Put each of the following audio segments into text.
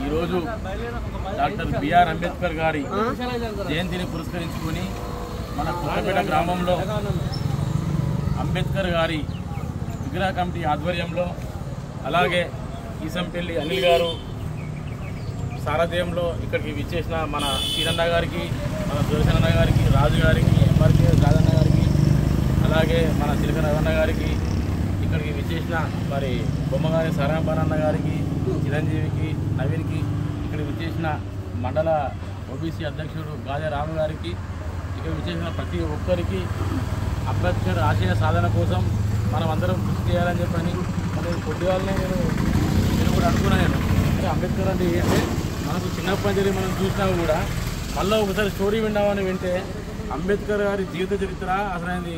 ఈరోజు doctor BR Ambedkar గారి జయంతిని పురస్కరించుకొని మన కొత్తపేట గ్రామంలో అంబేద్కర్ గారి విగ్రహ కమిటీ ఆధ్వర్యంలో అలాగే ఈసంపల్లి అనిల్ గారు సారథ్యంలో ఇక్కడికి విచ్చేసిన మన సీనన్న గారికి, మన సురేశన్న గారికి, రాజు గారికి, ఎంఆర్కే రాజన్న గారికి, అలాగే మన చిలక రవణ గారికి, ఇక్కడికి విచ్చేసిన మరి బొమ్మగారి సారాంబానన్న గారికి, చిరంజీవికి, నవీన్కి, ఇక్కడికి విచ్చేసిన మండల ఓబీసీ అధ్యక్షుడు గాజా రాము గారికి, ఇక్కడ విచ్చేసిన ప్రతి ఒక్కరికి అంబేద్కర్ ఆశయ సాధన కోసం మనం అందరం కృషి చేయాలని చెప్పని పొద్దుగాలనే నేను కూడా అనుకున్నాను. అంటే అంబేద్కర్ అంటే ఏంటంటే మనకు చిన్నప్పటి నుంచి మనం చూసినా కూడా మళ్ళీ ఒకసారి స్టోరీ విన్నామని వింటే అంబేద్కర్ గారి జీవిత చరిత్ర అసలు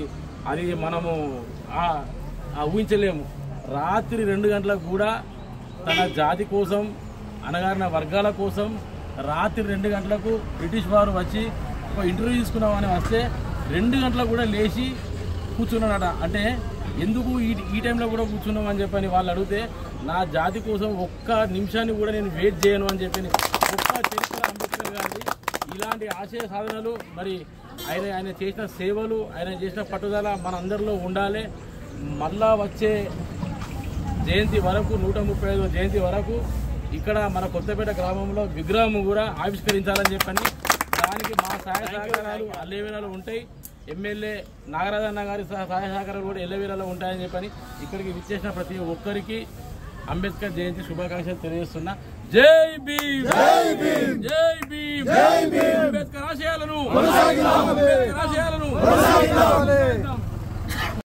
అది మనము ఊహించలేము. రాత్రి 2 గంటలకు కూడా తన జాతి కోసం, అణగారిన వర్గాల కోసం రాత్రి 2 గంటలకు బ్రిటిష్ వారు వచ్చి ఒక ఇంటర్వ్యూ తీసుకున్నామని వస్తే 2 గంటలకు కూడా లేచి కూర్చున్నాడట. అంటే ఎందుకు ఈ టైంలో కూడా కూర్చున్నామని చెప్పని వాళ్ళు అడిగితే, నా జాతి కోసం ఒక్క నిమిషాన్ని కూడా నేను వెయిట్ చేయను అని చెప్పి ఒక్క చరిత్ర అంబేద్కర్ గారిది. ఇలాంటి ఆశయ సాధనలు మరి ఆయన చేసిన సేవలు, ఆయన చేసిన పట్టుదల మనందరిలో ఉండాలి. మళ్ళా వచ్చే జయంతి వరకు 135వ జయంతి వరకు ఇక్కడ మన కొత్తపేట గ్రామంలో విగ్రహం కూడా ఆవిష్కరించాలని చెప్పని దానికి మా సహాయ సహకారాలు అల్లేవేళలో ఉంటాయి. ఎమ్మెల్యే నాగరాజన్న గారి సహాయ సహకారాలు కూడా ఎల్లవేళలో ఉంటాయని చెప్పని ఇక్కడికి విచ్చేసిన ప్రతి ఒక్కరికి అంబేద్కర్ జయంతి శుభాకాంక్షలు తెలియజేస్తున్నా. జై భీమ్, జై భీమ్, జై భీమ్, జై భీమ్. అంబేద్కర్ ఆశయాలను